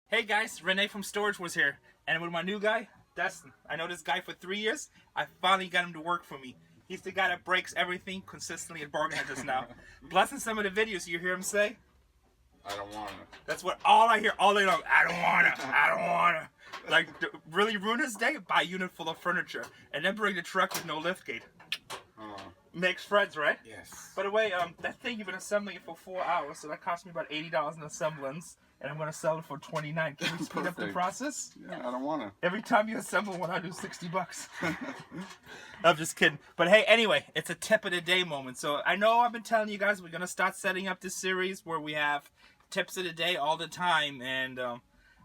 Hey guys, Rene from SKATEBOARDS here, and with my new guy, Dustin. I know this guy for 3 years. I finally got him to work for me. He's the guy that breaks everything consistently at Bargain just now. Plus in some of the videos you hear him say, I don't wanna. that's what all I hear all day long. I don't wanna, I don't wanna. Like, really ruin his day? Buy a unit full of furniture, and then bring the truck with no liftgate. Makes friends, right? Yes. By the way, that thing you've been assembling it for 4 hours, so that cost me about $80 in assemblance, and I'm gonna sell it for $29. Can we speed up the process? Yeah, I don't wanna. Every time you assemble one, I do $60. I'm just kidding. But hey, anyway, it's a tip of the day moment. So I know I've been telling you guys we're gonna start setting up this series where we have tips of the day all the time, and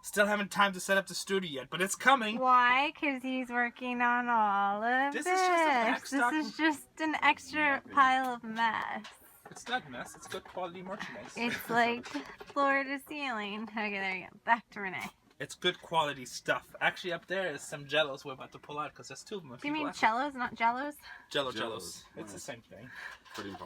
still haven't time to set up the studio yet, but it's coming. Why? Because he's working on all of This this. is just a backstock. This is just an extra pile of mess. It's not mess. It's good quality merchandise. It's like floor to ceiling. Okay, there you go. Back to Renee. It's good quality stuff. Actually, up there is some Jellos we're about to pull out because there's two of them. Do you mean cellos, not jellos? Jellos. It's the same thing. Pretty much.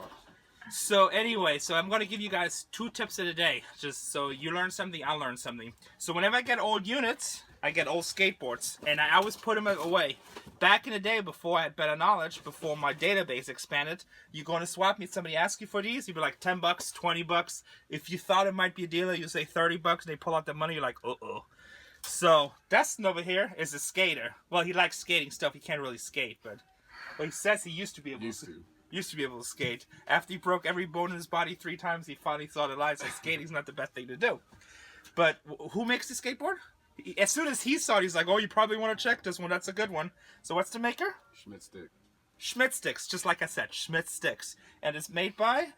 So anyway, I'm going to give you guys 2 tips of the day, just so you learn something, I'll learn something. So whenever I get old units, I get old skateboards, and I always put them away. Back in the day, before I had better knowledge, before my database expanded, you go on a swap meet, somebody asks you for these, you'd be like $10, $20. If you thought it might be a dealer, you say $30, and they pull out the money, you're like, uh-oh. So Dustin over here is a skater. Well, he likes skating stuff, he can't really skate, but he says he used to be able to. Used to be able to skate. After he broke every bone in his body 3 times, he finally saw the light. So skating's not the best thing to do. But who makes the skateboard? As soon as he saw it, he's like, "Oh, you probably want to check this one. That's a good one." So what's the maker? Schmidt stick. Schmidt Sticks, just like I said, Schmidt Sticks, and it's made by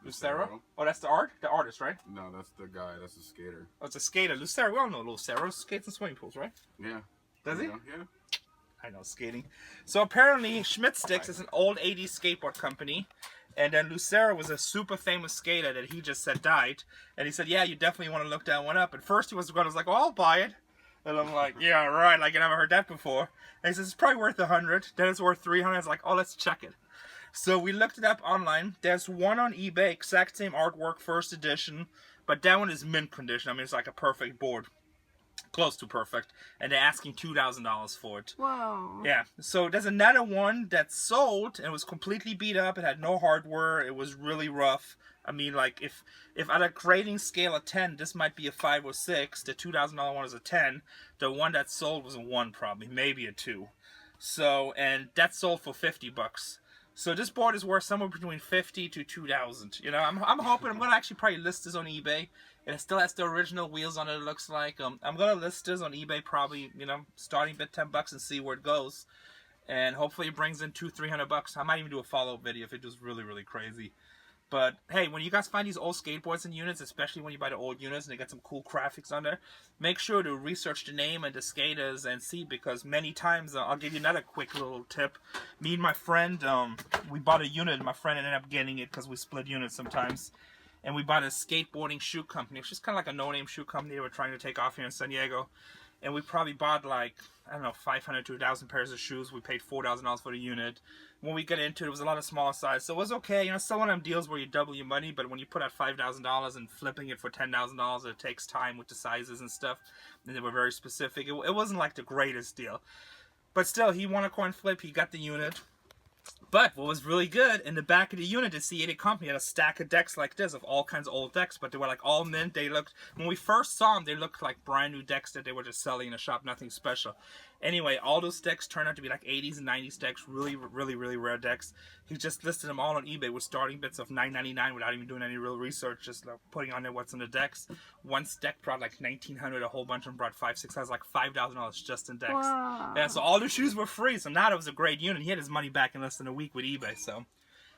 Lucero. Oh, that's the artist, right? No, that's the guy. That's the skater. Oh, it's a skater. Lucero. We all know Lucero skates in swimming pools, right? Yeah. Does he? Yeah. I know skating. So apparently Schmidt Sticks is an old 80s skateboard company, and then Lucero was a super famous skater that he just said died, and he said, yeah, you definitely want to look that one up. At first he was like, oh, I'll buy it. And I'm like, yeah, right, like I never heard that before. And he says, it's probably worth 100. Then it's worth 300. I was like, oh, let's check it. So we looked it up online. There's one on eBay, exact same artwork, first edition, but that one is mint condition. I mean, it's like a perfect board. Close to perfect, and they're asking $2,000 for it. Whoa. Yeah, so there's another one that's sold and was completely beat up. It had no hardware. It was really rough. I mean, like, if at a grading scale of 10, this might be a 5 or 6. The $2,000 one is a 10. The one that sold was a 1 probably, maybe a 2. So, and that sold for $50. So this board is worth somewhere between $50 to $2,000. You know, I'm hoping I'm gonna actually probably list this on eBay. It still has the original wheels on it. It looks like I'm gonna list this on eBay probably. You know, starting bid $10 and see where it goes, and hopefully it brings in $200-300. I might even do a follow-up video if it does really crazy. But hey, when you guys find these old skateboards and units, especially when you buy the old units and they got some cool graphics on there, make sure to research the name and the skaters and see, because many times, I'll give you another quick little tip. Me and my friend, we bought a unit, and my friend ended up getting it because we split units sometimes. And we bought a skateboarding shoe company. It's just kind of like a no-name shoe company they were trying to take off here in San Diego. And we probably bought like, I don't know, 500 to 1,000 pairs of shoes. We paid $4,000 for the unit. When we got into it, it was a lot of smaller size. So it was okay. You know, still one of them deals where you double your money. But when you put out $5,000 and flipping it for $10,000, it takes time with the sizes and stuff. And they were very specific. It wasn't like the greatest deal. But still, he won a coin flip. He got the unit. But what was really good, in the back of the unit, the C80 company had a stack of decks like this, of all kinds of old decks, but they were like all mint. They looked, when we first saw them, they looked like brand new decks that they were just selling in a shop, nothing special. Anyway, all those decks turned out to be like 80s and 90s decks, really rare decks. He just listed them all on eBay with starting bits of $9.99 without even doing any real research, just like putting on there what's in the decks. One deck brought like $1,900, a whole bunch of them brought $5,000, $6,000, like $5,000 just in decks. Wow. Yeah, so all the shoes were free, so now it was a great unit. He had his money back in less than a week with eBay. So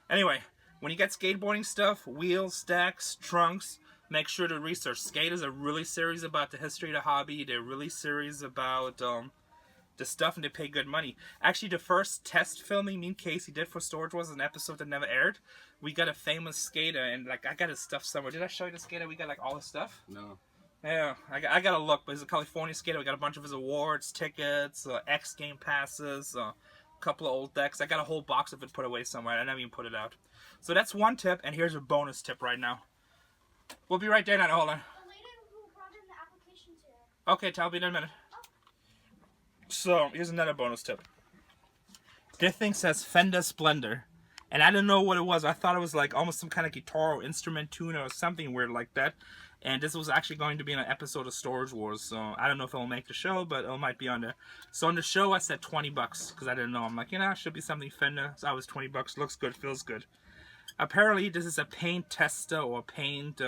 anyway, when you get skateboarding stuff, wheels, stacks, trunks, make sure to research. Skaters are really serious about the history of the hobby. They're really serious about the stuff, and they pay good money. Actually, the first test filming me and Casey did for SKATEBOARDS was an episode that never aired. We got a famous skater, and like I got his stuff somewhere. Did I show you the skater? We got like all his stuff. No. Yeah, I gotta look, but he's a California skater. We got a bunch of his awards, tickets, X game passes, a couple of old decks. I got a whole box of it put away somewhere. I never even put it out. So that's one tip, and here's a bonus tip right now. We'll be right there now. Hold on. Okay, I'll be in a minute. So, here's another bonus tip. This thing says Fender Splendor. And I didn't know what it was. I thought it was like almost some kind of guitar or instrument tuner or something weird like that. And this was actually going to be in an episode of Storage Wars. So I don't know if it'll make the show, but it might be on there. So on the show, I said 20 bucks because I didn't know. I'm like, it should be something Fender. So I was 20 bucks. Looks good, feels good. Apparently, this is a paint tester or paint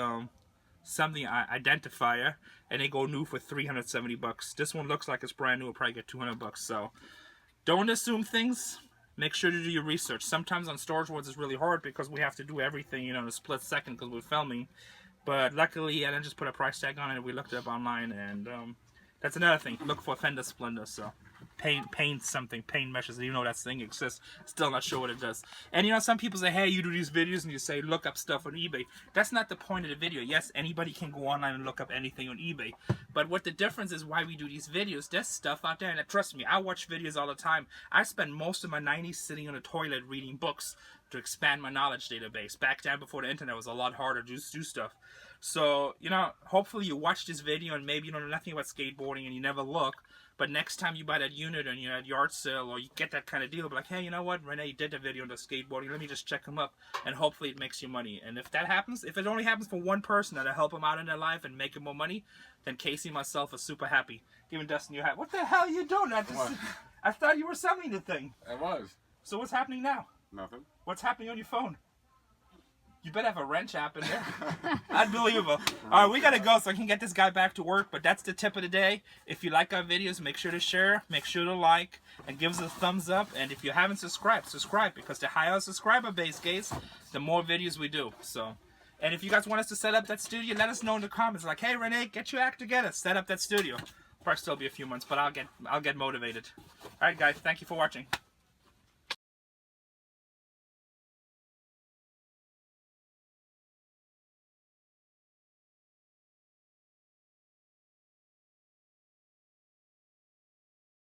something identifier. And they go new for 370 bucks. This one looks like it's brand new. It'll probably get 200 bucks. So don't assume things. Make sure to do your research. Sometimes on Storage Wars it's really hard because we have to do everything, in a split second because we're filming. But luckily, I didn't just put a price tag on it. We looked it up online, and that's another thing. Look for Fender Splendor. So paint something, paint meshes. You know that thing exists. Still not sure what it does. And some people say, hey, you do these videos and you say look up stuff on eBay. That's not the point of the video. Yes, anybody can go online and look up anything on eBay. But what the difference is why we do these videos, there's stuff out there. And trust me, I watch videos all the time. I spend most of my 90s sitting on the toilet reading books to expand my knowledge database. Back then before the internet, it was a lot harder to do stuff. So, hopefully you watch this video and maybe you know nothing about skateboarding and you never look. But next time you buy that unit and you're at yard sale or you get that kind of deal, be like, hey, you know what? Rene did a video on the skateboarding. Let me just check him up. And hopefully it makes you money. And if that happens, if it only happens for one person that'll help them out in their life and make them more money, then Casey and myself are super happy. Giving Dustin your hat. What the hell are you doing? I thought you were selling the thing. It was. So what's happening now? Nothing. What's happening on your phone? You better have a wrench app in there. Unbelievable. All right, we got to go so I can get this guy back to work. But that's the tip of the day. If you like our videos, make sure to share, make sure to like, and give us a thumbs up. And if you haven't subscribed, subscribe. Because the higher our subscriber base gets, the more videos we do. So, and if you guys want us to set up that studio, let us know in the comments. Like, hey, Rene, get your act together. Set up that studio. Probably still be a few months, but I'll get motivated. All right, guys. Thank you for watching.